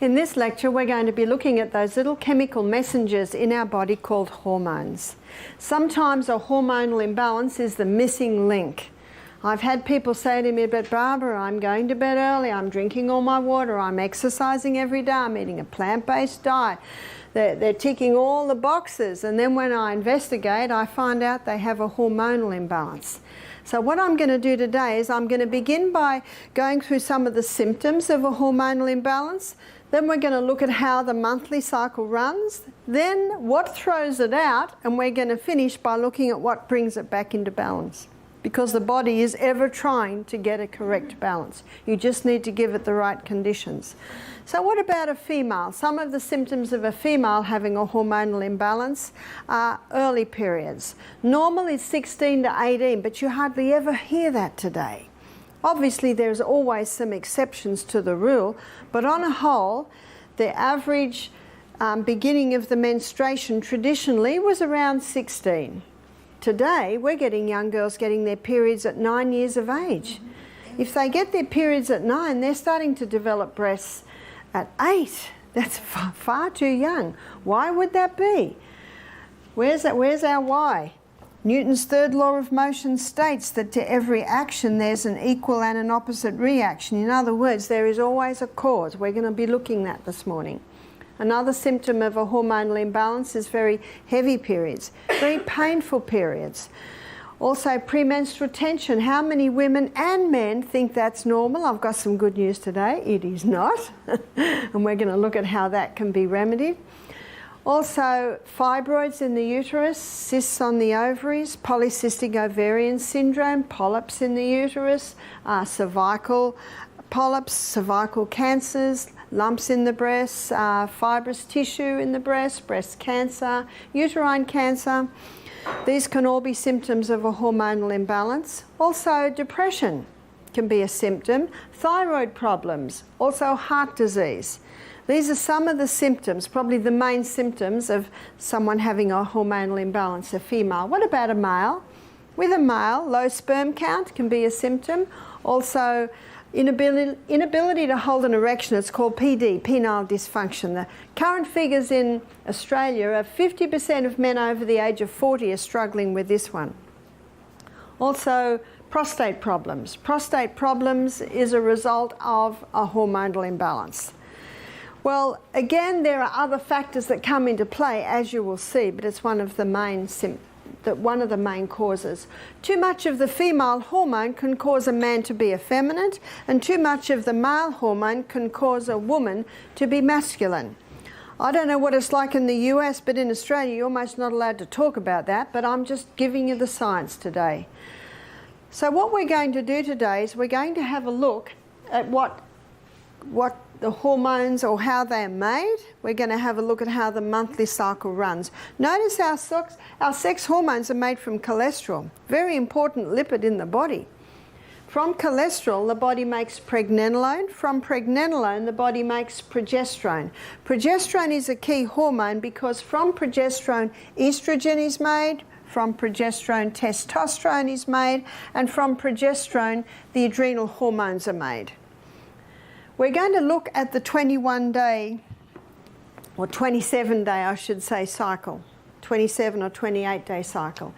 In this lecture, we're going to be looking at those little chemical messengers in our body called hormones. Sometimes a hormonal imbalance is the missing link. I've had people say to me, but Barbara, I'm going to bed early, I'm drinking all my water, I'm exercising every day, I'm eating a plant-based diet. They're ticking all the boxes, and then when I investigate, I find out they have a hormonal imbalance. So what I'm going to do today is I'm going to begin by going through some of the symptoms of a hormonal imbalance. Then we're going to look at how the monthly cycle runs, then what throws it out, and we're going to finish by looking at what brings it back into balance. Because the body is ever trying to get a correct balance. You just need to give it the right conditions. So what about a female? Some of the symptoms of a female having a hormonal imbalance are early periods. Normal is 16 to 18, but you hardly ever hear that today. Obviously, there's always some exceptions to the rule, but on a whole, the average beginning of the menstruation traditionally was around 16. Today, we're getting young girls getting their periods at 9 years of age. If they get their periods at 9, they're starting to develop breasts at 8. That's far too young. Why would that be? Where's our why? Newton's third law of motion states that to every action there's an equal and an opposite reaction. In other words, there is always a cause. We're going to be looking at that this morning. Another symptom of a hormonal imbalance is very heavy periods, very painful periods. Also premenstrual tension. How many women and men think that's normal? I've got some good news today. It is not. And we're going to look at how that can be remedied. Also fibroids in the uterus, cysts on the ovaries, polycystic ovarian syndrome, polyps in the uterus, cervical polyps, cervical cancers, lumps in the breasts, fibrous tissue in the breast, breast cancer, uterine cancer. These can all be symptoms of a hormonal imbalance. Also, depression can be a symptom. Thyroid problems, also heart disease. These are some of the symptoms, probably the main symptoms of someone having a hormonal imbalance, a female. What about a male? With a male, low sperm count can be a symptom. Also, inability to hold an erection, it's called PD, penile dysfunction. The current figures in Australia are 50% of men over the age of 40 are struggling with this one. Also, prostate problems. Prostate problems is a result of a hormonal imbalance. Well, again, there are other factors that come into play, as you will see, but it's one of the main causes. Too much of the female hormone can cause a man to be effeminate, and too much of the male hormone can cause a woman to be masculine. I don't know what it's like in the US, but in Australia you're almost not allowed to talk about that, but I'm just giving you the science today. So what we're going to do today is we're going to have a look at what the hormones or how they're made. We're going to have a look at how the monthly cycle runs. Notice our sex hormones are made from cholesterol, very important lipid in the body. From cholesterol, the body makes pregnenolone. From pregnenolone, the body makes progesterone. Progesterone is a key hormone because from progesterone, estrogen is made, from progesterone, testosterone is made, and from progesterone, the adrenal hormones are made. We're going to look at the 21-day, or 27-day, I should say, cycle, 27 or 28-day cycle.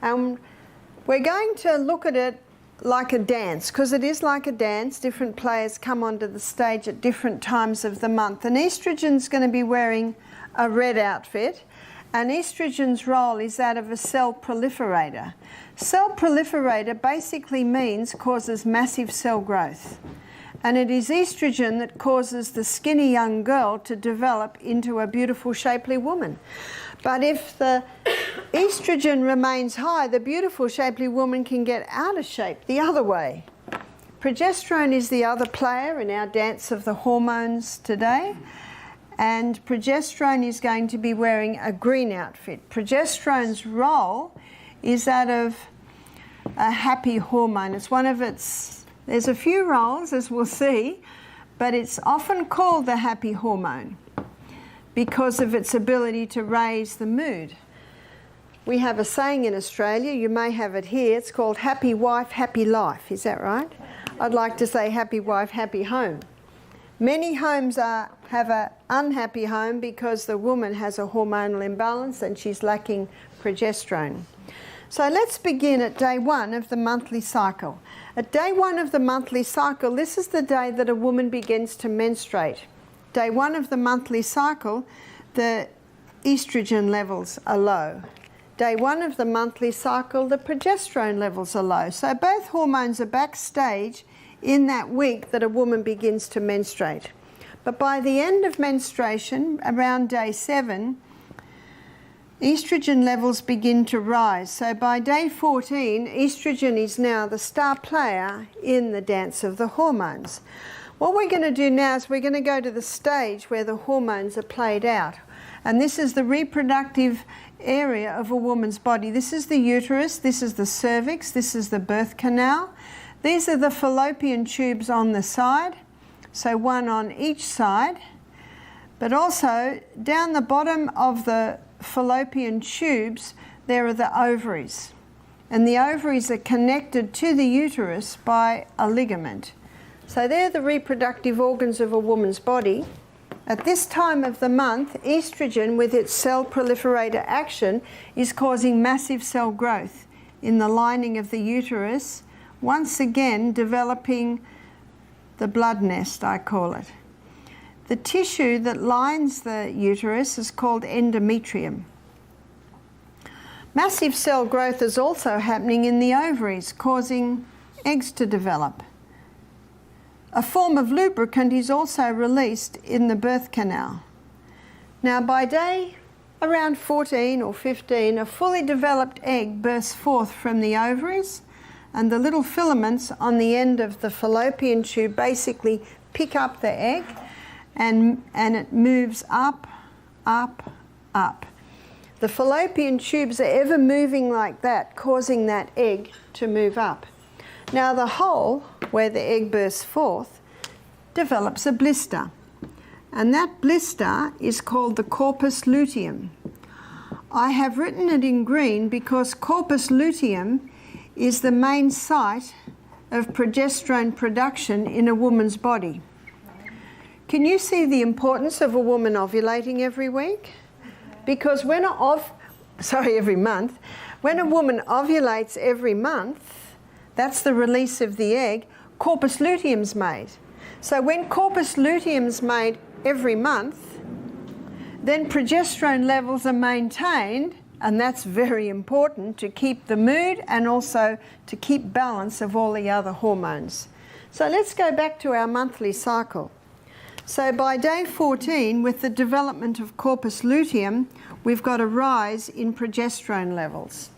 We're going to look at it like a dance, because it is like a dance. Different players come onto the stage at different times of the month. And estrogen's going to be wearing a red outfit, and estrogen's role is that of a cell proliferator. Cell proliferator basically means causes massive cell growth. And it is estrogen that causes the skinny young girl to develop into a beautiful, shapely woman. But if the estrogen remains high, the beautiful, shapely woman can get out of shape the other way. Progesterone is the other player in our dance of the hormones today. And progesterone is going to be wearing a green outfit. Progesterone's role is that of a happy hormone. It's one of its... There's a few roles, as we'll see, but it's often called the happy hormone because of its ability to raise the mood. We have a saying in Australia, you may have it here, it's called happy wife, happy life. Is that right? I'd like to say happy wife, happy home. Many homes have an unhappy home because the woman has a hormonal imbalance and she's lacking progesterone. So let's begin at day 1 of the monthly cycle. At day 1 of the monthly cycle, this is the day that a woman begins to menstruate. Day 1 of the monthly cycle, the estrogen levels are low. Day 1 of the monthly cycle, the progesterone levels are low. So both hormones are backstage in that week that a woman begins to menstruate. But by the end of menstruation, around day 7, estrogen levels begin to rise. So by day 14, estrogen is now the star player in the dance of the hormones. What we're going to do now is we're going to go to the stage where the hormones are played out. And this is the reproductive area of a woman's body. This is the uterus, this is the cervix, this is the birth canal. These are the fallopian tubes on the side, so one on each side. But also down the bottom of the fallopian tubes, there are the ovaries. And the ovaries are connected to the uterus by a ligament. So they're the reproductive organs of a woman's body. At this time of the month, estrogen with its cell proliferator action is causing massive cell growth in the lining of the uterus, once again developing the blood nest, I call it. The tissue that lines the uterus is called endometrium. Massive cell growth is also happening in the ovaries, causing eggs to develop. A form of lubricant is also released in the birth canal. Now by day around 14 or 15, a fully developed egg bursts forth from the ovaries, and the little filaments on the end of the fallopian tube basically pick up the egg, and it moves up, up, up. The fallopian tubes are ever moving like that, causing that egg to move up. Now the hole where the egg bursts forth develops a blister, and that blister is called the corpus luteum. I have written it in green because corpus luteum is the main site of progesterone production in a woman's body. Can you see the importance of a woman ovulating every week? Because every month, when a woman ovulates every month, that's the release of the egg, corpus luteum's made. So when corpus luteum's made every month, then progesterone levels are maintained, and that's very important to keep the mood and also to keep balance of all the other hormones. So let's go back to our monthly cycle. So by day 14, with the development of corpus luteum, we've got a rise in progesterone levels.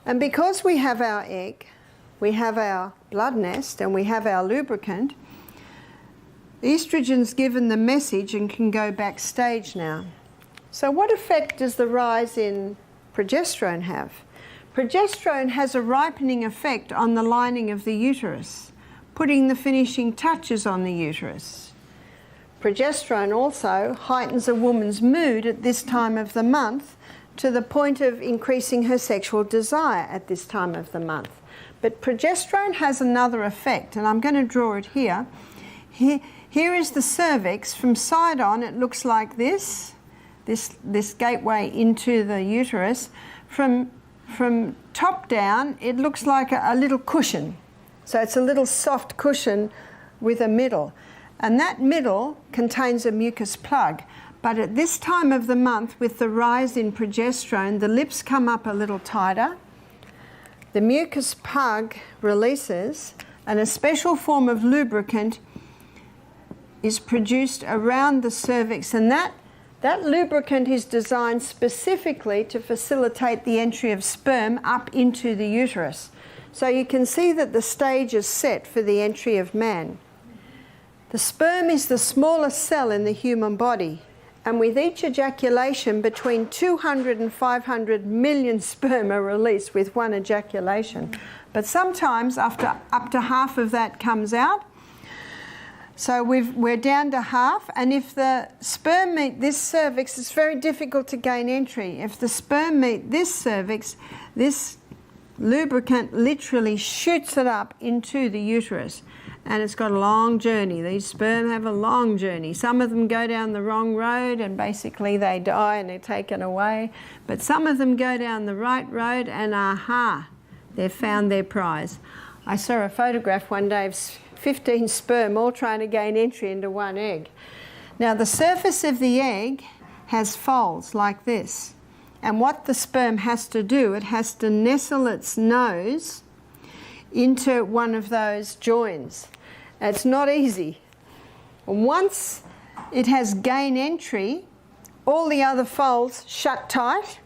And because we have our egg, we have our blood nest, and we have our lubricant, estrogen's given the message and can go backstage now. So what effect does the rise in progesterone have? Progesterone has a ripening effect on the lining of the uterus, putting the finishing touches on the uterus. Progesterone also heightens a woman's mood at this time of the month to the point of increasing her sexual desire at this time of the month. But progesterone has another effect, and I'm going to draw it here. Here is the cervix. From side on, it looks like this gateway into the uterus. From top down, it looks like a little cushion. So it's a little soft cushion with a middle. And that middle contains a mucus plug. But at this time of the month, with the rise in progesterone, the lips come up a little tighter. The mucus plug releases, and a special form of lubricant is produced around the cervix, and that lubricant is designed specifically to facilitate the entry of sperm up into the uterus. So you can see that the stage is set for the entry of man. The sperm is the smallest cell in the human body, and with each ejaculation, between 200 and 500 million sperm are released with one ejaculation. But sometimes up to half of that comes out. So we're down to half, and if the sperm meet this cervix, it's very difficult to gain entry. If the sperm meet this cervix, this lubricant literally shoots it up into the uterus. and it's got a long journey. These sperm have a long journey. Some of them go down the wrong road and basically they die and they're taken away. But some of them go down the right road and aha, they've found their prize. I saw a photograph one day of 15 sperm all trying to gain entry into one egg. Now the surface of the egg has folds like this. And what the sperm has to do, it has to nestle its nose into one of those joins. It's not easy. Once it has gain entry, all the other folds shut tight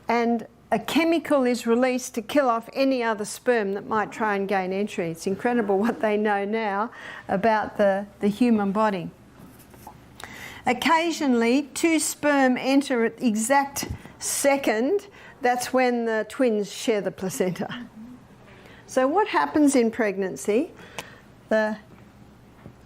and a chemical is released to kill off any other sperm that might try and gain entry. It's incredible what they know now about the human body. Occasionally, two sperm enter at the exact second. That's when the twins share the placenta. So what happens in pregnancy? The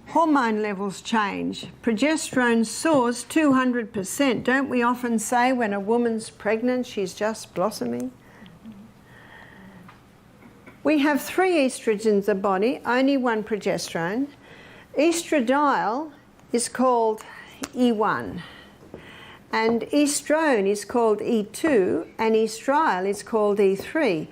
hormone levels change. Progesterone soars 200%. Don't we often say when a woman's pregnant, she's just blossoming? We have 3 estrogens in the body, only 1 progesterone. Estradiol is called E1. And estrone is called E2, and estriol is called E3.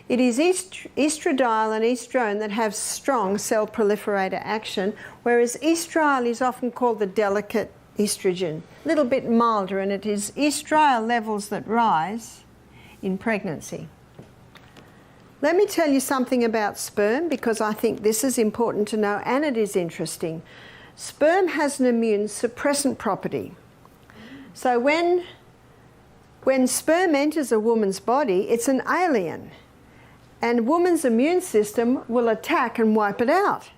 It is estradiol and estrone that have strong cell proliferator action, whereas estriol is often called the delicate estrogen, a little bit milder, and it is estriol levels that rise in pregnancy. Let me tell you something about sperm, because I think this is important to know and it is interesting. Sperm has an immune suppressant property. So when sperm enters a woman's body, it's an alien. And a woman's immune system will attack and wipe it out.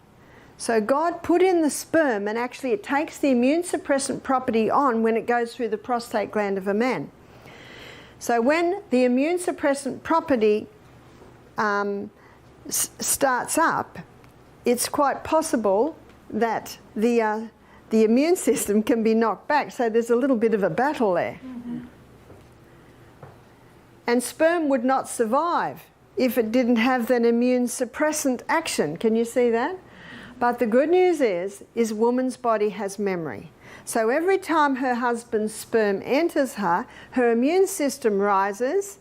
So God put in the sperm, and actually it takes the immune suppressant property on when it goes through the prostate gland of a man. So when the immune suppressant property starts up, it's quite possible that the immune system can be knocked back. So there's a little bit of a battle there. Mm-hmm. And sperm would not survive if it didn't have that immune suppressant action. Can you see that? But the good news is woman's body has memory. So every time her husband's sperm enters her, her immune system rises,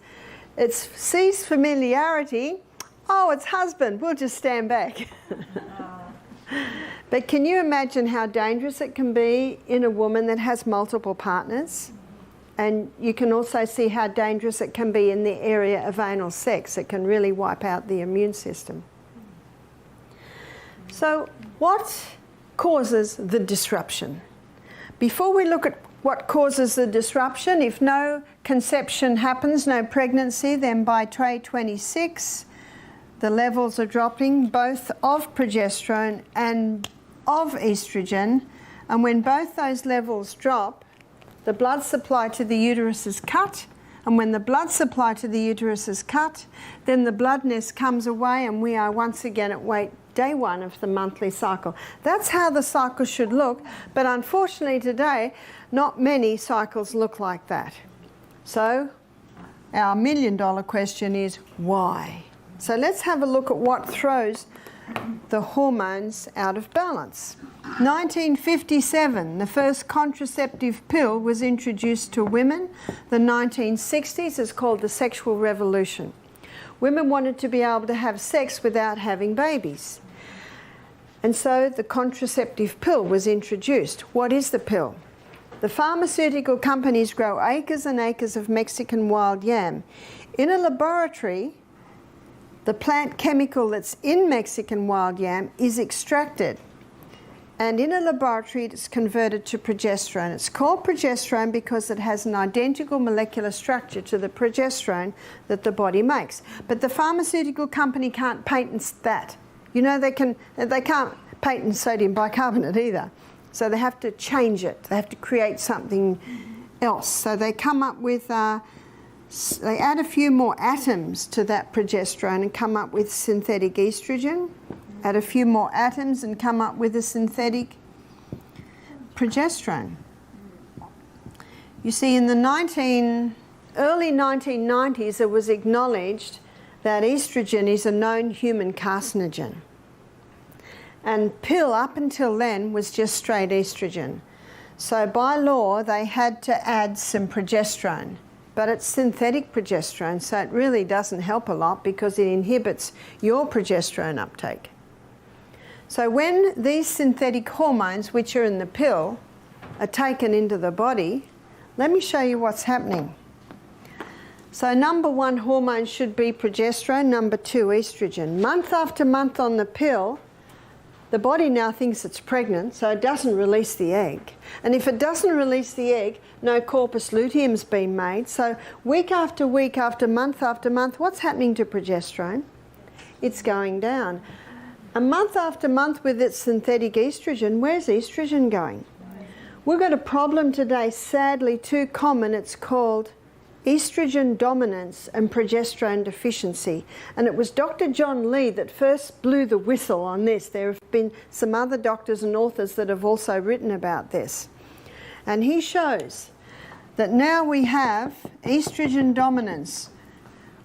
it sees familiarity. Oh, it's husband, we'll just stand back. But can you imagine how dangerous it can be in a woman that has multiple partners? And you can also see how dangerous it can be in the area of anal sex. It can really wipe out the immune system. So what causes the disruption? Before we look at what causes the disruption, if no conception happens, no pregnancy, then by tray 26, the levels are dropping both of progesterone and of estrogen. And when both those levels drop, the blood supply to the uterus is cut, and when the blood supply to the uterus is cut, then the bloodness comes away and we are once again at day 1 of the monthly cycle. That's how the cycle should look, but unfortunately today, not many cycles look like that. So our $1 million question is why? So let's have a look at what throws the hormones out of balance. 1957, the first contraceptive pill was introduced to women. The 1960s is called the sexual revolution. Women wanted to be able to have sex without having babies. And so the contraceptive pill was introduced. What is the pill? The pharmaceutical companies grow acres and acres of Mexican wild yam. In a laboratory, the plant chemical that's in Mexican wild yam is extracted. And in a laboratory, it's converted to progesterone. It's called progesterone because it has an identical molecular structure to the progesterone that the body makes. But the pharmaceutical company can't patent that. You know, they can't patent sodium bicarbonate either. So they have to change it. They have to create something else. So they come up with, they add a few more atoms to that progesterone and come up with synthetic estrogen. Add a few more atoms and come up with a synthetic progesterone. You see, in the early 1990s, it was acknowledged that estrogen is a known human carcinogen. And pill up until then was just straight estrogen. So by law they had to add some progesterone, but it's synthetic progesterone, so it really doesn't help a lot because it inhibits your progesterone uptake. So when these synthetic hormones, which are in the pill, are taken into the body, let me show you what's happening. So number 1 hormone should be progesterone, number 2 estrogen. Month after month on the pill, the body now thinks it's pregnant, so it doesn't release the egg. And if it doesn't release the egg, no corpus luteum's been made. So week after month after month, what's happening to progesterone? It's going down. A month after month with its synthetic estrogen, where's estrogen going? We've got a problem today, sadly too common. It's called estrogen dominance and progesterone deficiency. And it was Dr. John Lee that first blew the whistle on this. There have been some other doctors and authors that have also written about this. And he shows that now we have estrogen dominance.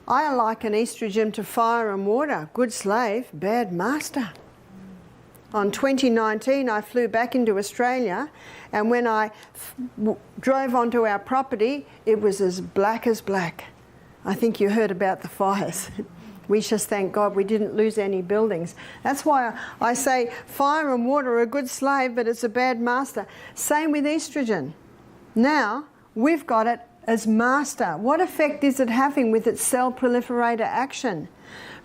I liken estrogen to fire and water. Good slave, bad master. On 2019, I flew back into Australia, and when I drove onto our property, it was as black as black. I think you heard about the fires. We just thank God we didn't lose any buildings. That's why I say fire and water are a good slave, but it's a bad master. Same with estrogen. Now, we've got it as master. What effect is it having with its cell proliferator action?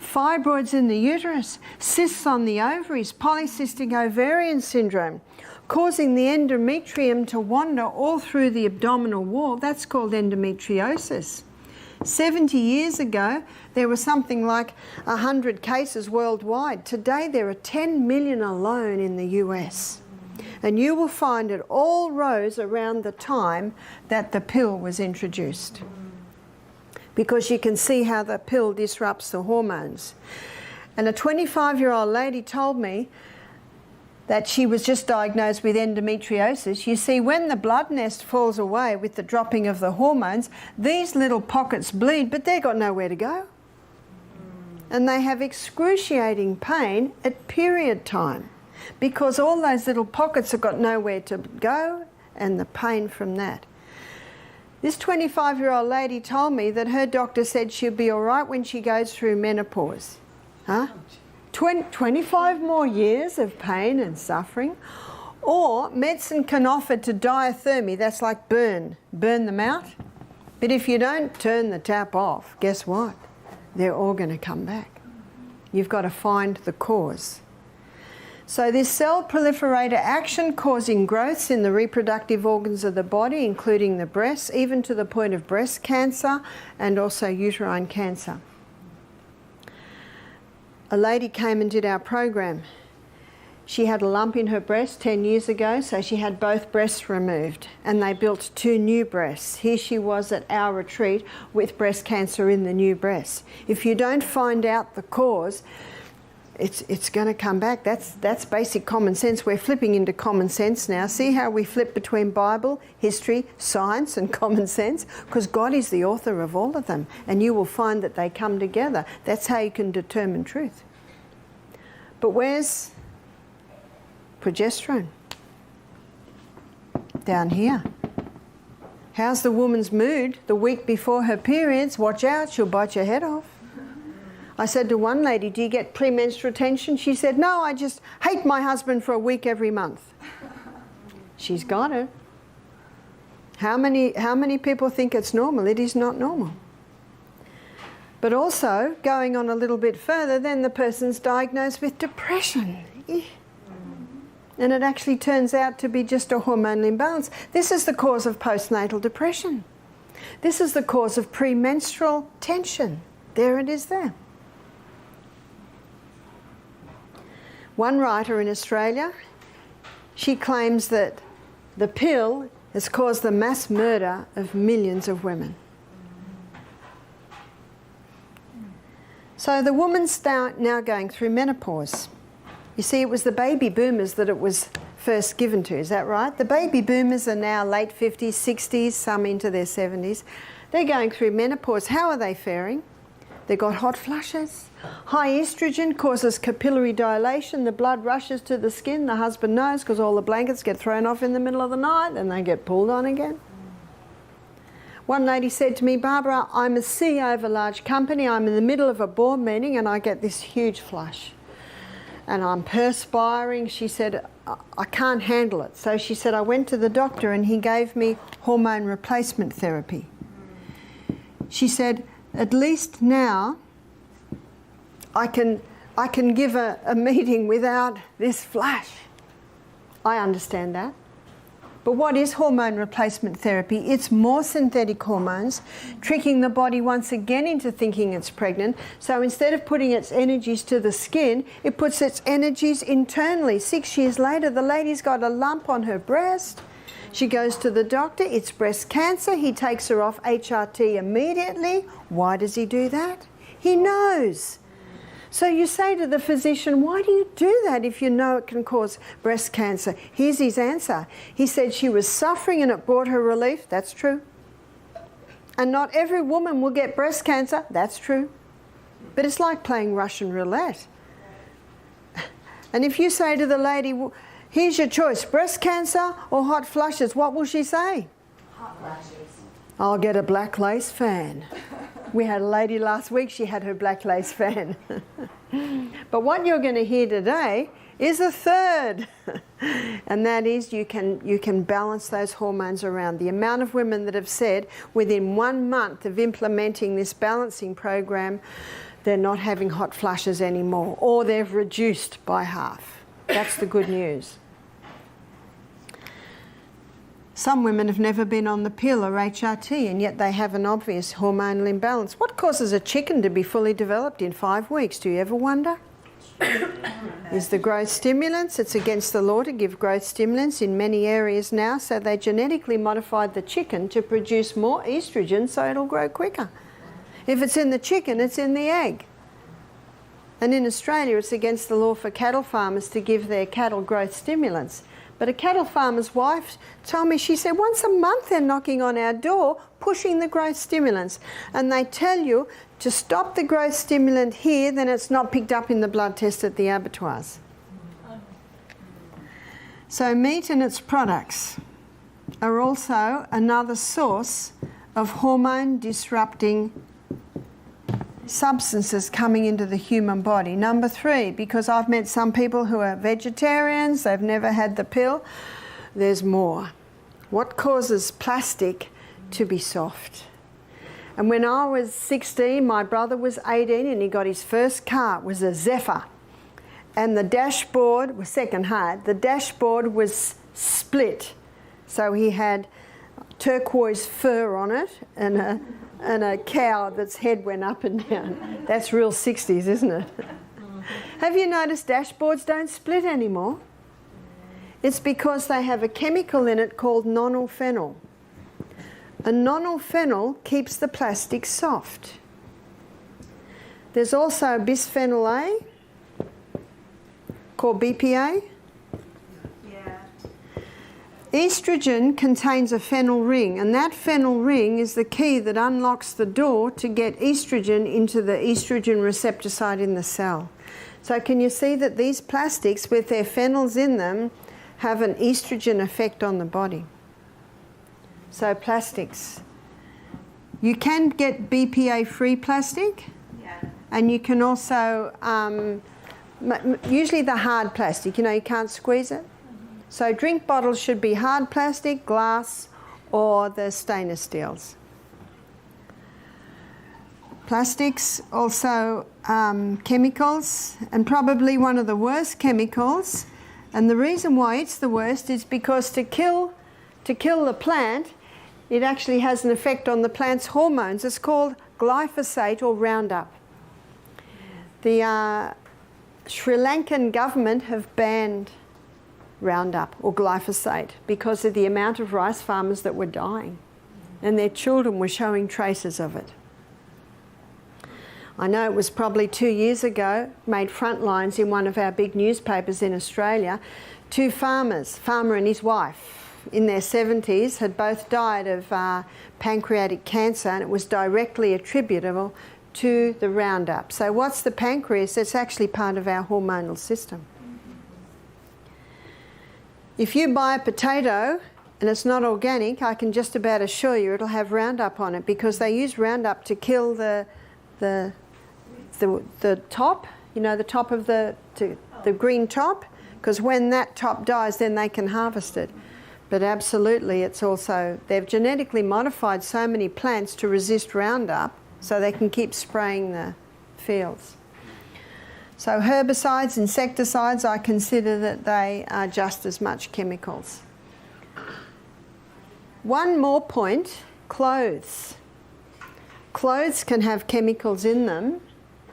Fibroids in the uterus, cysts on the ovaries, polycystic ovarian syndrome, causing the endometrium to wander all through the abdominal wall. That's called endometriosis. 70 years ago, there were something like 100 cases worldwide. Today, there are 10 million alone in the US. And you will find it all rose around the time that the pill was introduced, because you can see how the pill disrupts the hormones. And a 25-year-old lady told me that she was just diagnosed with endometriosis. You see, when the blood nest falls away with the dropping of the hormones, these little pockets bleed, but they've got nowhere to go. And they have excruciating pain at period time, because all those little pockets have got nowhere to go, and the pain from that. This 25-year-old lady told me that her doctor said she'll be all right when she goes through menopause. Huh? 25 more years of pain and suffering. Or medicine can offer to diathermy, that's like burn them out. But if you don't turn the tap off, guess what? They're all going to come back. You've got to find the cause. So this cell proliferator action causing growths in the reproductive organs of the body, including the breasts, even to the point of breast cancer and also uterine cancer. A lady came and did our program. She had a lump in her breast 10 years ago, so she had both breasts removed, and they built 2 new breasts. Here she was at our retreat with breast cancer in the new breasts. If you don't find out the cause, it's going to come back. That's basic common sense. We're flipping into common sense now. See how we flip between Bible, history, science and common sense? Because God is the author of all of them, and you will find that they come together. That's how you can determine truth. But where's progesterone? Down here. How's the woman's mood the week before her periods? Watch out, she'll bite your head off. I said to one lady, do you get premenstrual tension? She said, no, I just hate my husband for a week every month. She's got it. How many people think it's normal? It is not normal. But also, going on a little bit further, then the person's diagnosed with depression. And it actually turns out to be just a hormonal imbalance. This is the cause of postnatal depression. This is the cause of premenstrual tension. There it is there. One writer in Australia, she claims that the pill has caused the mass murder of millions of women. So the woman's now going through menopause. You see, it was the baby boomers that it was first given to, is that right? The baby boomers are now late 50s, 60s, some into their 70s. They're going through menopause. How are they faring? They got hot flushes. High estrogen causes capillary dilation. The blood rushes to the skin. The husband knows because all the blankets get thrown off in the middle of the night and they get pulled on again. One lady said to me, Barbara, I'm a CEO of a large company. I'm in the middle of a board meeting and I get this huge flush. And I'm perspiring. She said, I can't handle it. So she said, I went to the doctor and he gave me hormone replacement therapy. She said, at least now I can give a meeting without this flash. I understand that. But what is hormone replacement therapy? It's more synthetic hormones, tricking the body once again into thinking it's pregnant. So instead of putting its energies to the skin, it puts its energies internally. 6 years later, the lady's got a lump on her breast. She goes to the doctor, it's breast cancer. He takes her off HRT immediately. Why does he do that? He knows. So you say to the physician, why do you do that if you know it can cause breast cancer? Here's his answer. He said she was suffering and it brought her relief. That's true. And not every woman will get breast cancer. That's true. But it's like playing Russian roulette. And if you say to the lady, well, here's your choice, breast cancer or hot flushes, what will she say? Hot flushes. I'll get a black lace fan. We had a lady last week, she had her black lace fan. But what you're going to hear today is a third. And that is you can balance those hormones around. The amount of women that have said within 1 month of implementing this balancing program, they're not having hot flushes anymore, or they've reduced by half. That's the good news. Some women have never been on the pill or HRT and yet they have an obvious hormonal imbalance. What causes a chicken to be fully developed in 5 weeks? Do you ever wonder? Is the growth stimulants? It's against the law to give growth stimulants in many areas now, so they genetically modified the chicken to produce more estrogen so it'll grow quicker. If it's in the chicken, it's in the egg. And in Australia, it's against the law for cattle farmers to give their cattle growth stimulants. But a cattle farmer's wife told me, she said, once a month they're knocking on our door, pushing the growth stimulants. And they tell you to stop the growth stimulant here, then it's not picked up in the blood test at the abattoirs. So meat and its products are also another source of hormone disrupting substances coming into the human body. Number 3, because I've met some people who are vegetarians, they've never had the pill, there's more. What causes plastic to be soft? And when I was 16, my brother was 18 and he got his first car. It was a Zephyr. And the dashboard was second hand. The dashboard was split. So he had turquoise fur on it and a cow that's head went up and down. That's real 60s, isn't it? Have you noticed dashboards don't split anymore? It's because they have a chemical in it called nonylphenol. And nonylphenol keeps the plastic soft. There's also bisphenol A, called BPA. Estrogen contains a phenyl ring, and that phenyl ring is the key that unlocks the door to get estrogen into the estrogen receptor site in the cell. So can you see that these plastics with their phenols in them have an estrogen effect on the body? So plastics. You can get BPA-free plastic, and you can also, usually the hard plastic, you can't squeeze it. So drink bottles should be hard plastic, glass, or the stainless steels. Plastics, also chemicals, and probably one of the worst chemicals. And the reason why it's the worst is because to kill the plant, it actually has an effect on the plant's hormones. It's called glyphosate or Roundup. The Sri Lankan government have banned Roundup or glyphosate because of the amount of rice farmers that were dying and their children were showing traces of it. I know it was probably 2 years ago, made front lines in one of our big newspapers in Australia. 2 farmers, farmer and his wife, in their 70s, had both died of pancreatic cancer, and it was directly attributable to the Roundup. So what's the pancreas? It's actually part of our hormonal system. If you buy a potato and it's not organic, I can just about assure you it'll have Roundup on it, because they use Roundup to kill the top, you know, the top of the green top, because when that top dies, then they can harvest it. But absolutely, it's also, they've genetically modified so many plants to resist Roundup so they can keep spraying the fields. So herbicides, insecticides, I consider that they are just as much chemicals. One more point, clothes. Clothes can have chemicals in them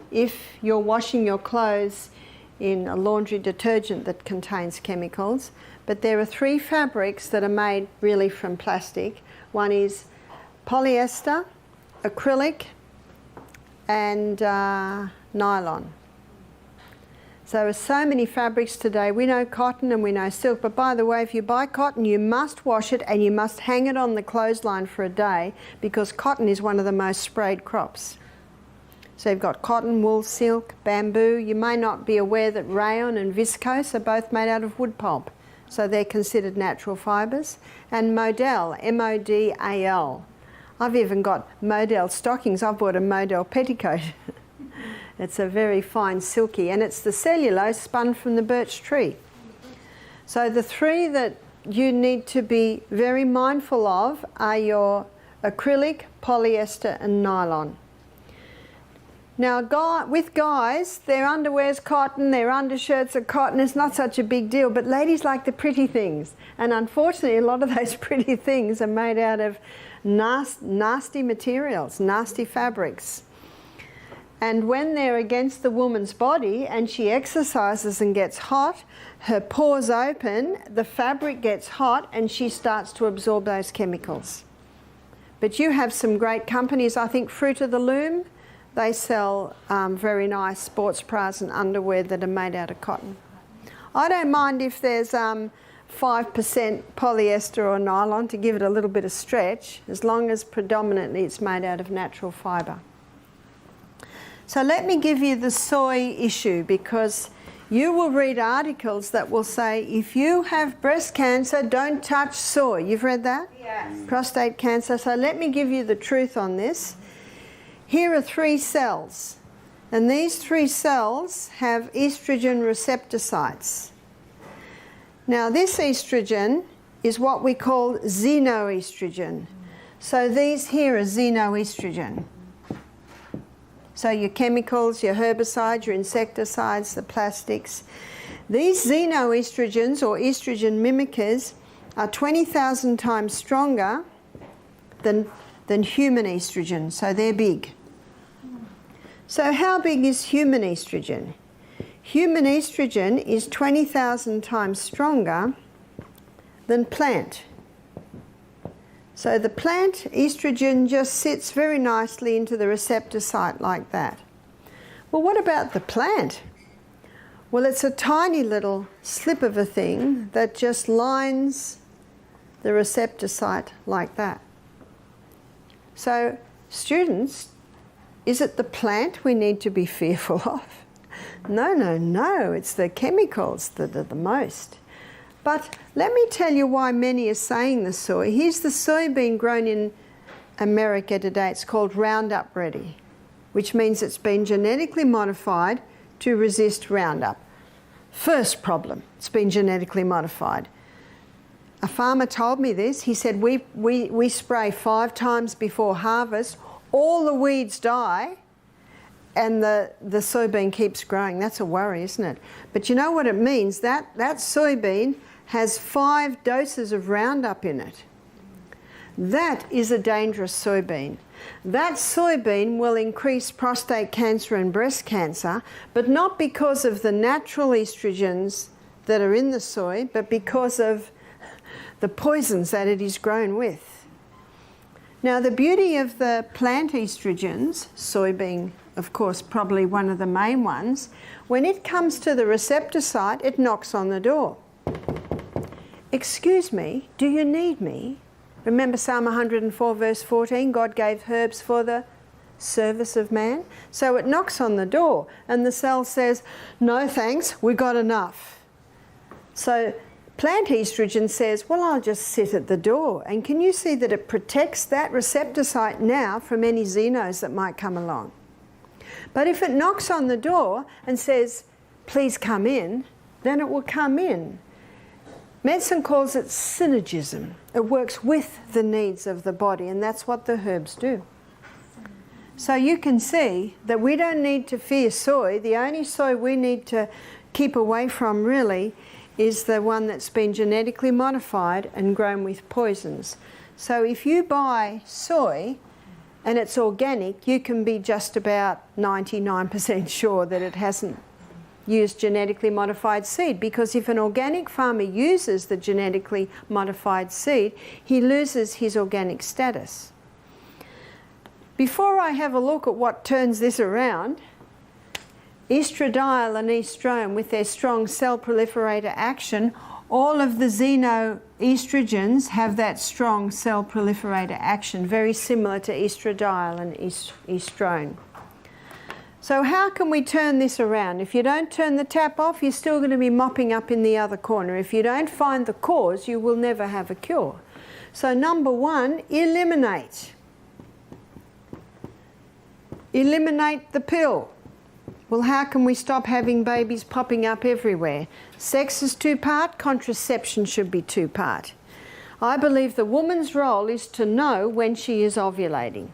if you're washing your clothes in a laundry detergent that contains chemicals. But there are 3 fabrics that are made really from plastic. One is polyester, acrylic, and nylon. So there are so many fabrics today. We know cotton and we know silk, but by the way, if you buy cotton, you must wash it and you must hang it on the clothesline for a day, because cotton is one of the most sprayed crops. So you've got cotton, wool, silk, bamboo. You may not be aware that rayon and viscose are both made out of wood pulp, so they're considered natural fibres. And modal, M-O-D-A-L. I've even got modal stockings. I've bought a modal petticoat. It's a very fine silky, and it's the cellulose spun from the birch tree. So the 3 that you need to be very mindful of are your acrylic, polyester and nylon. Now with guys, their underwear's cotton, their undershirts are cotton. It's not such a big deal, but ladies like the pretty things, and unfortunately a lot of those pretty things are made out of nasty materials, nasty fabrics. And when they're against the woman's body and she exercises and gets hot, her pores open, the fabric gets hot, and she starts to absorb those chemicals. But you have some great companies, I think Fruit of the Loom, they sell very nice sports bras and underwear that are made out of cotton. I don't mind if there's 5% polyester or nylon to give it a little bit of stretch, as long as predominantly it's made out of natural fibre. So let me give you the soy issue, because you will read articles that will say, if you have breast cancer, don't touch soy. You've read that? Yes. Prostate cancer. So let me give you the truth on this. Here are 3 cells, and these 3 cells have estrogen receptor sites. Now this estrogen is what we call xenoestrogen. So these here are xenoestrogen. So your chemicals, your herbicides, your insecticides, the plastics. These xenoestrogens, or estrogen mimickers, are 20,000 times stronger than human estrogen, so they're big. So how big is human estrogen? Human estrogen is 20,000 times stronger than plant. So the plant estrogen just sits very nicely into the receptor site like that. Well, what about the plant? Well, it's a tiny little slip of a thing that just lines the receptor site like that. So, students, is it the plant we need to be fearful of? No, it's the chemicals that are the most. But let me tell you why many are saying the soy. Here's the soybean grown in America today. It's called Roundup Ready, which means it's been genetically modified to resist Roundup. First problem, it's been genetically modified. A farmer told me this. He said, we spray 5 times before harvest, all the weeds die, and the soybean keeps growing. That's a worry, isn't it? But you know what it means? That soybean has 5 doses of Roundup in it. That is a dangerous soybean. That soybean will increase prostate cancer and breast cancer, but not because of the natural estrogens that are in the soy, but because of the poisons that it is grown with. Now, the beauty of the plant estrogens, soy being, of course, probably one of the main ones, when it comes to the receptor site, it knocks on the door. Excuse me, do you need me? Remember Psalm 104 verse 14, God gave herbs for the service of man. So it knocks on the door and the cell says, no thanks, we got enough. So plant estrogen says, well, I'll just sit at the door. And can you see that it protects that receptor site now from any xenos that might come along? But if it knocks on the door and says, please come in, then it will come in. Medicine calls it synergism. It works with the needs of the body, and that's what the herbs do. So you can see that we don't need to fear soy. The only soy we need to keep away from really is the one that's been genetically modified and grown with poisons. So if you buy soy and it's organic, you can be just about 99% sure that it hasn't used genetically modified seed, because if an organic farmer uses the genetically modified seed, he loses his organic status. Before I have a look at what turns this around, estradiol and estrone with their strong cell proliferator action, all of the xenoestrogens have that strong cell proliferator action, very similar to estradiol and estrone. So how can we turn this around? If you don't turn the tap off, you're still going to be mopping up in the other corner. If you don't find the cause, you will never have a cure. So number one, eliminate. Eliminate the pill. Well, how can we stop having babies popping up everywhere? Sex is two-part, contraception should be two-part. I believe the woman's role is to know when she is ovulating.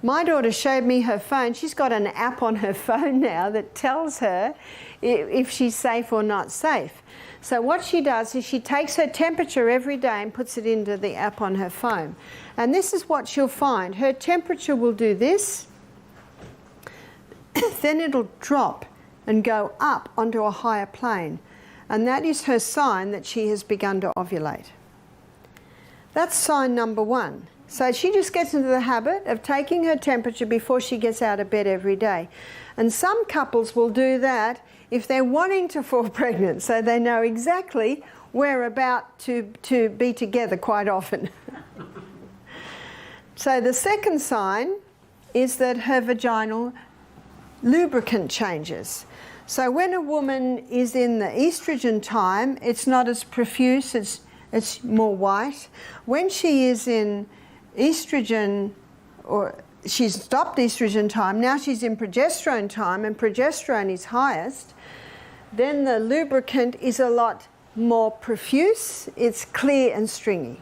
My daughter showed me her phone. She's got an app on her phone now that tells her if she's safe or not safe. So what she does is she takes her temperature every day and puts it into the app on her phone. And this is what she'll find. Her temperature will do this, then it'll drop and go up onto a higher plane. And that is her sign that she has begun to ovulate. That's sign number one. So she just gets into the habit of taking her temperature before she gets out of bed every day. And some couples will do that if they're wanting to fall pregnant, so they know exactly we're about to be together quite often. So the second sign is that her vaginal lubricant changes. So when a woman is in the estrogen time, it's not as profuse, it's more white. When she is in estrogen, or she's stopped estrogen time, now she's in progesterone time, and progesterone is highest, then the lubricant is a lot more profuse, it's clear and stringy.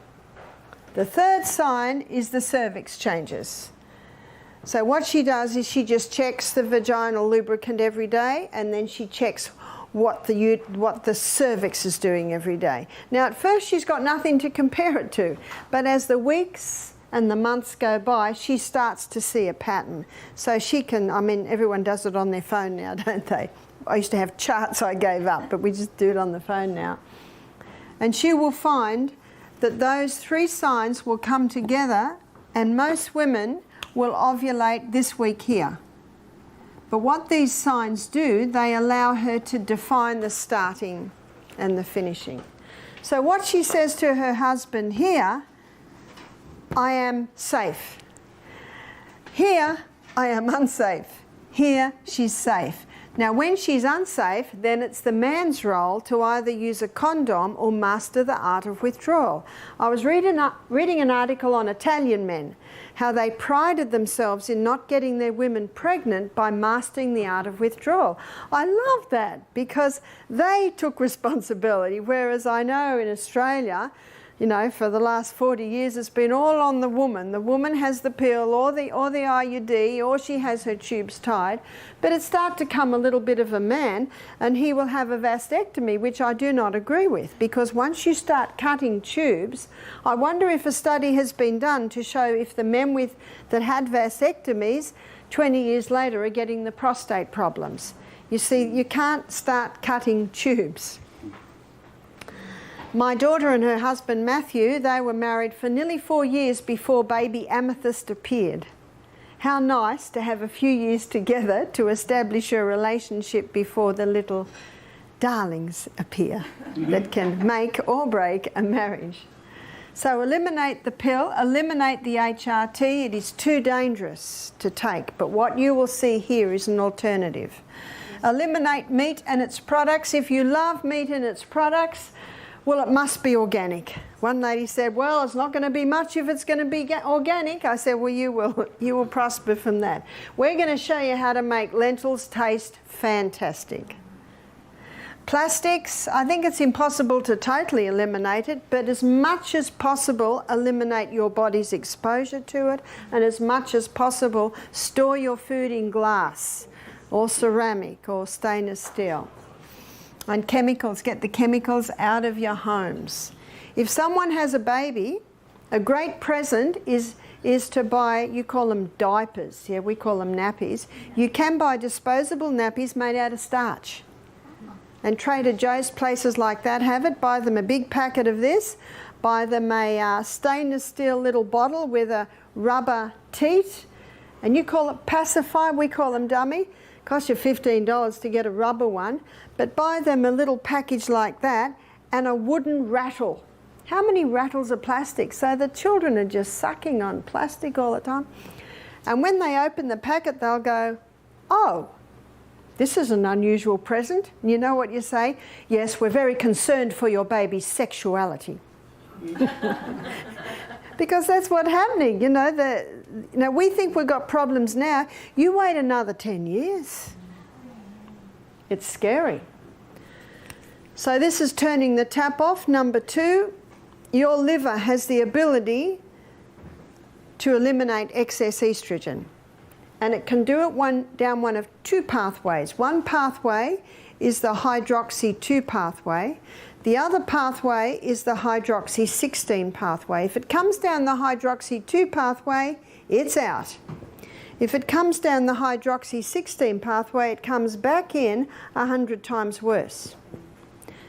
The third sign is the cervix changes. So what she does is she just checks the vaginal lubricant every day, and then she checks what the cervix is doing every day. Now at first she's got nothing to compare it to, but as the weeks and the months go by, she starts to see a pattern. So she can, I mean, everyone does it on their phone now, don't they? I used to have charts I gave up, but we just do it on the phone now. And she will find that those three signs will come together, and most women will ovulate this week here. But what these signs do, they allow her to define the starting and the finishing. So what she says to her husband here, I am safe. Here, I am unsafe. Here, she's safe. Now, when she's unsafe, then it's the man's role to either use a condom or master the art of withdrawal. I was reading an article on Italian men, how they prided themselves in not getting their women pregnant by mastering the art of withdrawal. I love that because they took responsibility, whereas I know in Australia, you know, for the last 40 years, it's been all on the woman. The woman has the pill or the IUD, or she has her tubes tied. But it starts to come a little bit of a man, and he will have a vasectomy, which I do not agree with, because once you start cutting tubes, I wonder if a study has been done to show if the men that had vasectomies 20 years later are getting the prostate problems. You see, you can't start cutting tubes. My daughter and her husband Matthew, they were married for nearly 4 years before baby Amethyst appeared. How nice to have a few years together to establish a relationship before the little darlings appear that can make or break a marriage. So eliminate the pill, eliminate the HRT. It is too dangerous to take, but what you will see here is an alternative. Eliminate meat and its products. If you love meat and its products, well, it must be organic. One lady said, well, it's not going to be much if it's going to be organic. I said, well, you will prosper from that. We're going to show you how to make lentils taste fantastic. Plastics, I think it's impossible to totally eliminate it, but as much as possible, eliminate your body's exposure to it, and as much as possible, store your food in glass or ceramic or stainless steel. And chemicals, get the chemicals out of your homes. If someone has a baby, a great present is to buy, you call them diapers, yeah, we call them nappies. You can buy disposable nappies made out of starch. And Trader Joe's, places like that have it. Buy them a big packet of this. Buy them a stainless steel little bottle with a rubber teat. And you call it pacifier, we call them dummy. Cost you $15 to get a rubber one. But buy them a little package like that and a wooden rattle. How many rattles are plastic? So the children are just sucking on plastic all the time. And when they open the packet, they'll go, oh, this is an unusual present. And you know what you say? Yes, we're very concerned for your baby's sexuality. Because that's what's happening. You know, we think we've got problems now. You wait another 10 years. It's scary. So this is turning the tap off. Number 2, your liver has the ability to eliminate excess estrogen. And it can do it down one of 2 pathways. One pathway is the hydroxy 2 pathway. The other pathway is the hydroxy 16 pathway. If it comes down the hydroxy 2 pathway, it's out. If it comes down the hydroxy 16 pathway, it comes back in 100 times worse.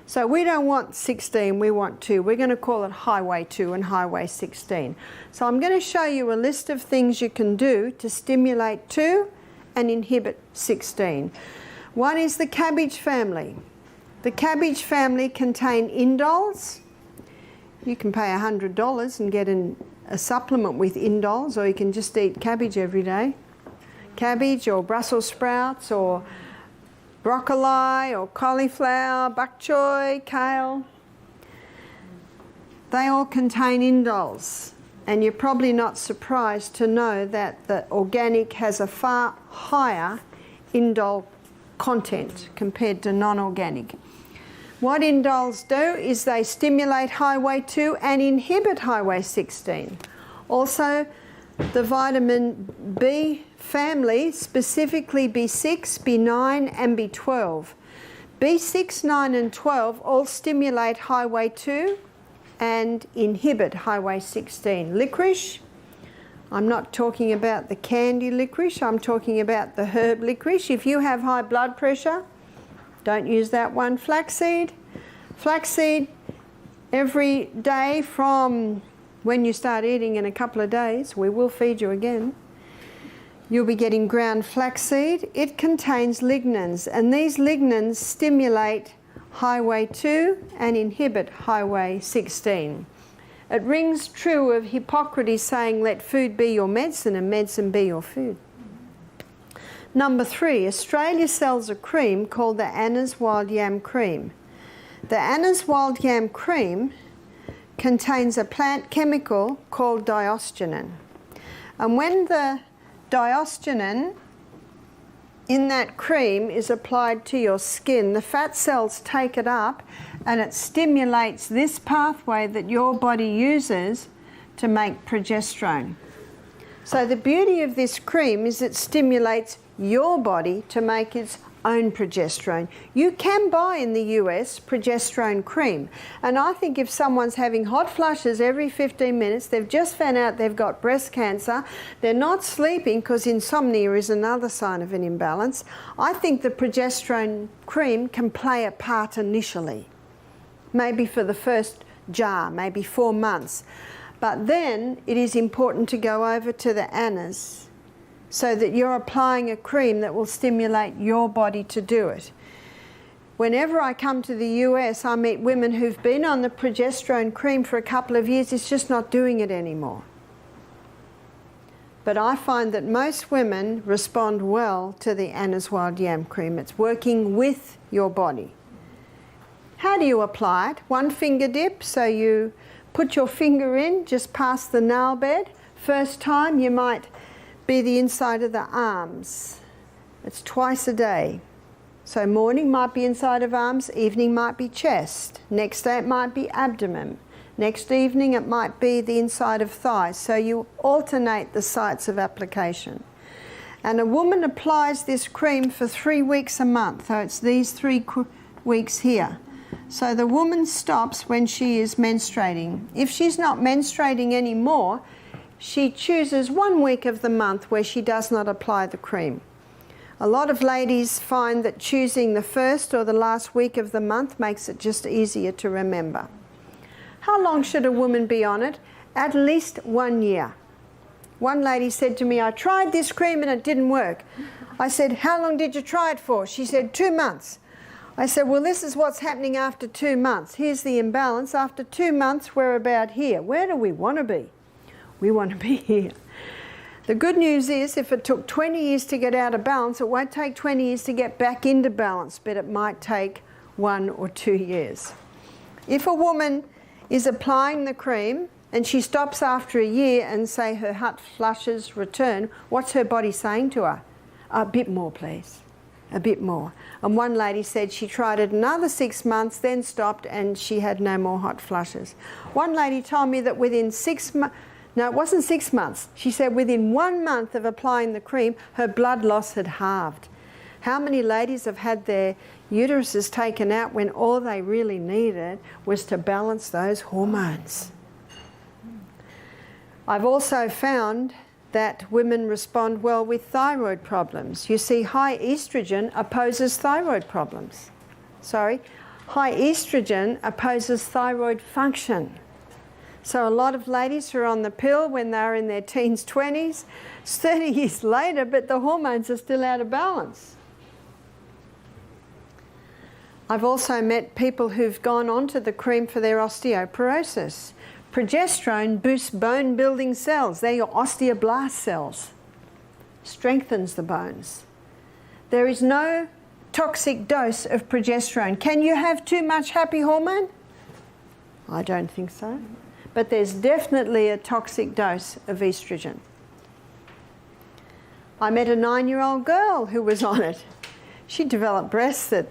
So we don't want 16, we want 2. We're going to call it highway 2 and highway 16. So I'm going to show you a list of things you can do to stimulate 2 and inhibit 16. One is the cabbage family. The cabbage family contain indoles. You can pay $100 and get a supplement with indoles, or you can just eat cabbage every day. Cabbage or Brussels sprouts or broccoli or cauliflower, bok choy, kale. They all contain indoles, and you're probably not surprised to know that the organic has a far higher indole content compared to non-organic. What indoles do is they stimulate highway 2 and inhibit highway 16. Also, the vitamin B family, specifically B6, B9 and B12. B6, 9 and 12 all stimulate highway 2 and inhibit highway 16. Licorice, I'm not talking about the candy licorice, I'm talking about the herb licorice. If you have high blood pressure, don't use that one. Flaxseed. Flaxseed every day from when you start eating in a couple of days, we will feed you again. You'll be getting ground flaxseed. It contains lignans, and these lignans stimulate highway 2 and inhibit highway 16. It rings true of Hippocrates saying, let food be your medicine and medicine be your food. Number 3, Australia sells a cream called the Anna's Wild Yam Cream. The Anna's Wild Yam Cream contains a plant chemical called diosgenin. And when the diosgenin in that cream is applied to your skin, the fat cells take it up and it stimulates this pathway that your body uses to make progesterone. So the beauty of this cream is it stimulates your body to make its own progesterone. You can buy in the US progesterone cream, and I think if someone's having hot flushes every 15 minutes, they've just found out they've got breast cancer, they're not sleeping because insomnia is another sign of an imbalance, I think the progesterone cream can play a part initially, maybe for the first jar, maybe 4 months. But then it is important to go over to the Anna's so that you're applying a cream that will stimulate your body to do it. Whenever I come to the US, I meet women who've been on the progesterone cream for a couple of years. It's just not doing it anymore. But I find that most women respond well to the Anna's Wild Yam cream. It's working with your body. How do you apply it? One finger dip, so you put your finger in just past the nail bed. First time you might be the inside of the arms. It's twice a day. So morning might be inside of arms, evening might be chest. Next day it might be abdomen. Next evening it might be the inside of thighs. So you alternate the sites of application. And a woman applies this cream for 3 weeks a month. So it's these 3 weeks here. So the woman stops when she is menstruating. If she's not menstruating anymore, she chooses 1 week of the month where she does not apply the cream. A lot of ladies find that choosing the first or the last week of the month makes it just easier to remember. How long should a woman be on it? At least 1 year. One lady said to me, I tried this cream and it didn't work. I said, how long did you try it for? She said, 2 months. I said, well, this is what's happening after 2 months. Here's the imbalance. After 2 months, we're about here. Where do we want to be? We want to be here. The good news is if it took 20 years to get out of balance, it won't take 20 years to get back into balance, but it might take 1 or 2 years. If a woman is applying the cream and she stops after a year and say her hot flushes return, what's her body saying to her? A bit more, please. A bit more. And one lady said she tried it another 6 months, then stopped, and she had no more hot flushes. One lady told me that within 6 months, no, it wasn't 6 months. She said within 1 month of applying the cream, her blood loss had halved. How many ladies have had their uteruses taken out when all they really needed was to balance those hormones? I've also found that women respond well with thyroid problems. You see, high estrogen opposes thyroid problems. High estrogen opposes thyroid function. So a lot of ladies who are on the pill when they're in their teens, 20s, it's 30 years later, but the hormones are still out of balance. I've also met people who've gone onto the cream for their osteoporosis. Progesterone boosts bone building cells. They're your osteoblast cells. Strengthens the bones. There is no toxic dose of progesterone. Can you have too much happy hormone? I don't think so. But there's definitely a toxic dose of estrogen. I met a 9-year-old girl who was on it. She developed breasts at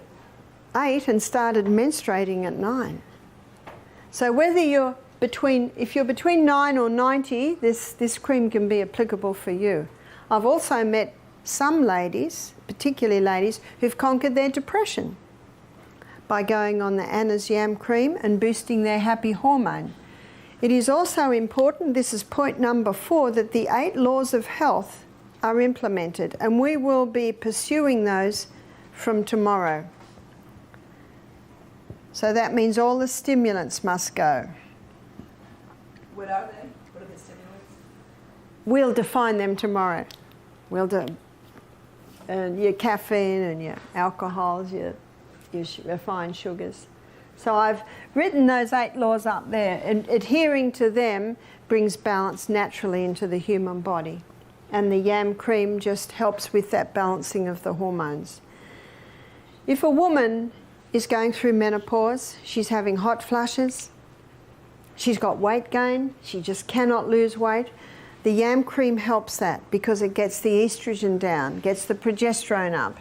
8 and started menstruating at 9. So whether if you're between 9 or 90, this cream can be applicable for you. I've also met some ladies, particularly ladies, who've conquered their depression by going on the Anna's Yam cream and boosting their happy hormone. It is also important, this is point number 4, that the 8 laws of health are implemented, and we will be pursuing those from tomorrow. So that means all the stimulants must go. What are they? What are the stimulants? We'll define them tomorrow. We'll do your caffeine and your alcohols, your refined sugars. So I've written those 8 laws up there, and adhering to them brings balance naturally into the human body. And the yam cream just helps with that balancing of the hormones. If a woman is going through menopause, she's having hot flushes, she's got weight gain, she just cannot lose weight, the yam cream helps that because it gets the estrogen down, gets the progesterone up.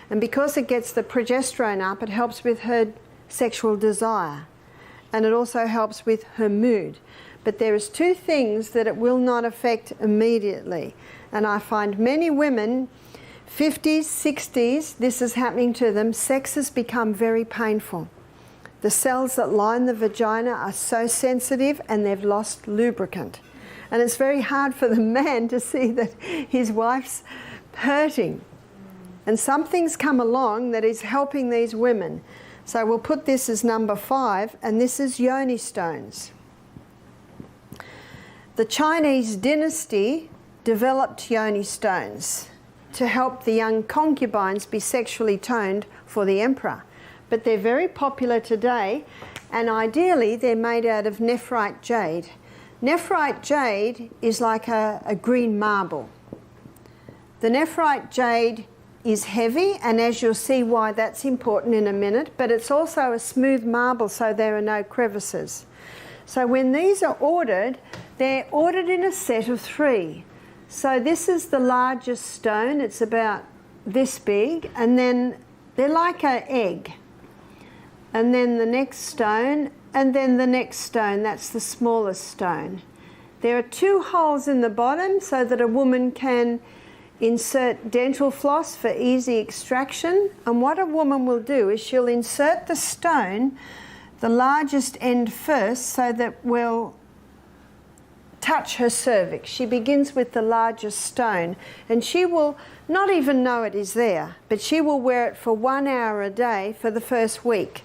And because it gets the progesterone up, it helps with her sexual desire, and it also helps with her mood. But there is 2 things that it will not affect immediately, and I find many women, 50s, 60s, this is happening to them. Sex has become very painful. The cells that line the vagina are so sensitive and they've lost lubricant, and it's very hard for the man to see that his wife's hurting, and something's come along that is helping these women. So we'll put this as number 5, and this is yoni stones. The Chinese dynasty developed yoni stones to help the young concubines be sexually toned for the emperor. but they're very popular today, and ideally they're made out of nephrite jade. Nephrite jade is like a green marble. The nephrite jade is heavy, and as you'll see why that's important in a minute, but it's also a smooth marble, so there are no crevices. So when these are ordered, they're ordered in a set of 3. So this is the largest stone, it's about this big, and then they're like an egg. And then the next stone, and then the next stone, that's the smallest stone. There are 2 holes in the bottom so that a woman can insert dental floss for easy extraction. And what a woman will do is she'll insert the stone, the largest end first, so that will touch her cervix. She begins with the largest stone, and she will not even know it is there, but she will wear it for 1 hour a day for the first week,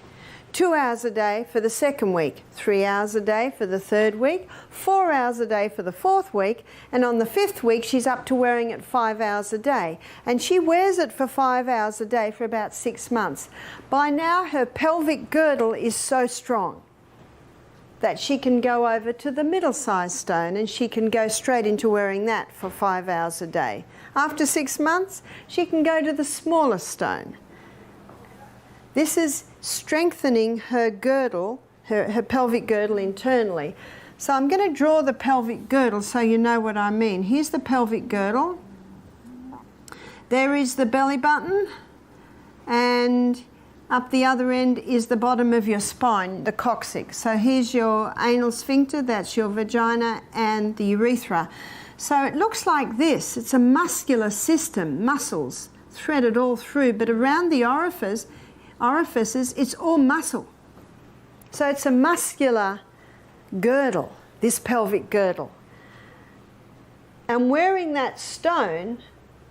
2 hours a day for the second week, 3 hours a day for the third week, 4 hours a day for the fourth week, and on the 5th week she's up to wearing it 5 hours a day. And she wears it for 5 hours a day for about 6 months. By now her pelvic girdle is so strong that she can go over to the middle-sized stone, and she can go straight into wearing that for 5 hours a day. After 6 months, she can go to the smallest stone. This is strengthening her girdle, her pelvic girdle internally. So I'm going to draw the pelvic girdle so you know what I mean. Here's the pelvic girdle. There is the belly button, and up the other end is the bottom of your spine, the coccyx. So here's your anal sphincter, that's your vagina, and the urethra. So it looks like this. It's a muscular system, muscles threaded all through, but around the orifices, it's all muscle. So it's a muscular girdle, this pelvic girdle. And wearing that stone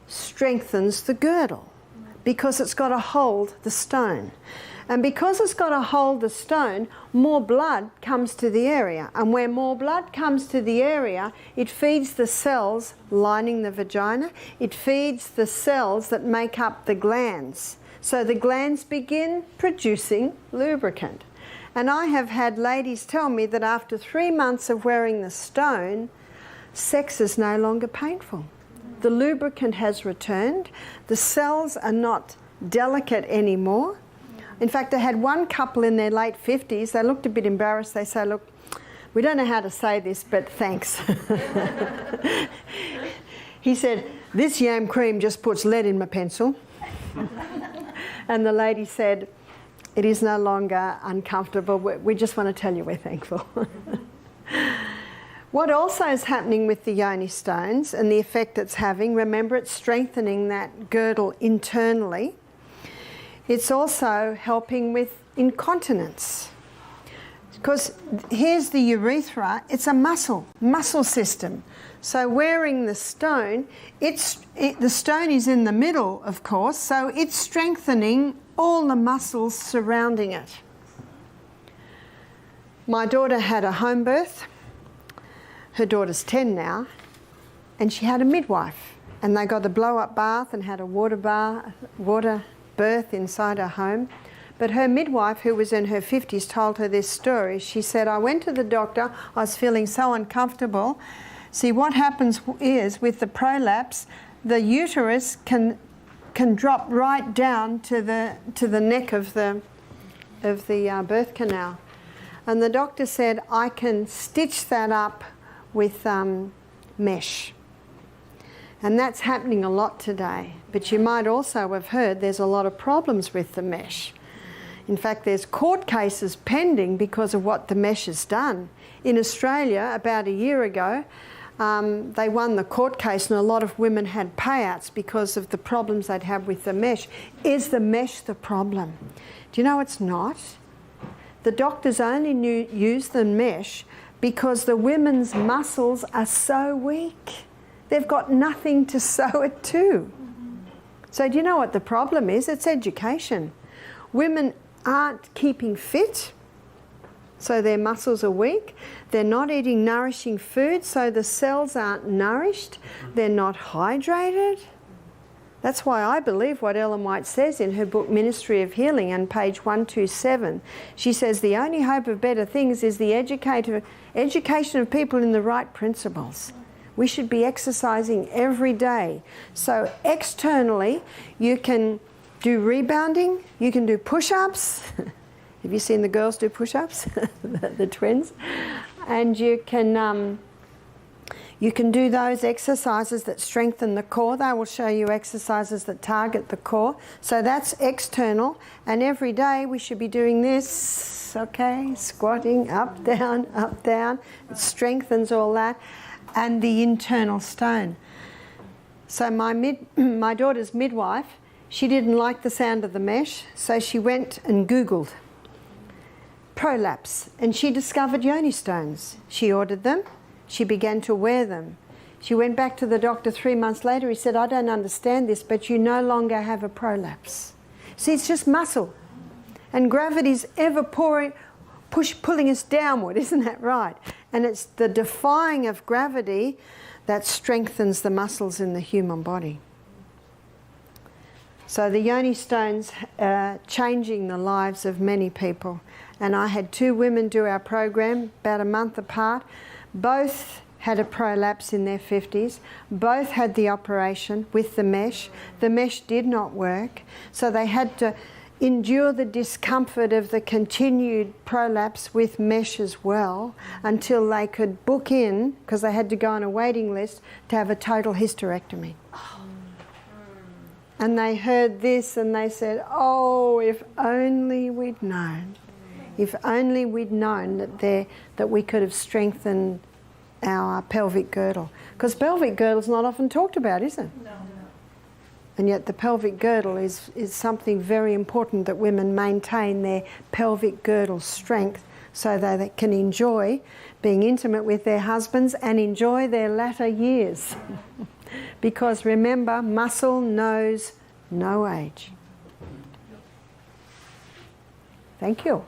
strengthens the girdle because it's got to hold the stone. And because it's got to hold the stone, more blood comes to the area. And where more blood comes to the area, it feeds the cells lining the vagina. It feeds the cells that make up the glands. So the glands begin producing lubricant. And I have had ladies tell me that after 3 months of wearing the stone, sex is no longer painful. The lubricant has returned. The cells are not delicate anymore. In fact, I had one couple in their late 50s. They looked a bit embarrassed. They say, look, we don't know how to say this, but thanks. He said, this yam cream just puts lead in my pencil. And the lady said, it is no longer uncomfortable. We just want to tell you we're thankful. What also is happening with the yoni stones and the effect it's having, remember it's strengthening that girdle internally. It's also helping with incontinence. Because here's the urethra, it's a muscle system. So wearing the stone, the stone is in the middle, of course, so it's strengthening all the muscles surrounding it. My daughter had a home birth. Her daughter's 10 now, and she had a midwife, and they got a blow-up bath and had a water birth inside her home. But her midwife, who was in her 50s, told her this story. She said, I went to the doctor, I was feeling so uncomfortable. See, what happens is with the prolapse, the uterus can drop right down to the neck of the birth canal. And the doctor said, I can stitch that up with mesh. And that's happening a lot today. But you might also have heard there's a lot of problems with the mesh. In fact, there's court cases pending because of what the mesh has done. In Australia, about a year ago, they won the court case and a lot of women had payouts because of the problems they'd have with the mesh. Is the mesh the problem? Do you know it's not? The doctors only use the mesh because the women's muscles are so weak. They've got nothing to sew it to. So do you know what the problem is? It's education. Women aren't keeping fit, so their muscles are weak. They're not eating nourishing food, so the cells aren't nourished. They're not hydrated. That's why I believe what Ellen White says in her book Ministry of Healing on page 127. She says the only hope of better things is the education of people in the right principles. We should be exercising every day. So externally, you can do rebounding, you can do push-ups. Have you seen the girls do push-ups? the twins? And you can do those exercises that strengthen the core. They will show you exercises that target the core. So that's external. And every day we should be doing this, okay? Squatting, up, down, up, down. It strengthens all that. And the internal stone. So my daughter's midwife, she didn't like the sound of the mesh, so she went and Googled prolapse, and she discovered yoni stones. She ordered them. She began to wear them. She went back to the doctor 3 months later. He said, I don't understand this, but you no longer have a prolapse. See, it's just muscle. And gravity's ever pulling us downward, isn't that right? And it's the defying of gravity that strengthens the muscles in the human body. So the yoni stones are changing the lives of many people. And I had 2 women do our program about a month apart. Both had a prolapse in their 50s. Both had the operation with the mesh. The mesh did not work. So they had to endure the discomfort of the continued prolapse with mesh as well until they could book in, because they had to go on a waiting list, to have a total hysterectomy. And they heard this and they said, oh, if only we'd known. If only we'd known that we could have strengthened our pelvic girdle. Because pelvic girdle is not often talked about, is it? No. And yet the pelvic girdle is something very important, that women maintain their pelvic girdle strength so that they can enjoy being intimate with their husbands and enjoy their latter years. Because remember, muscle knows no age. Thank you.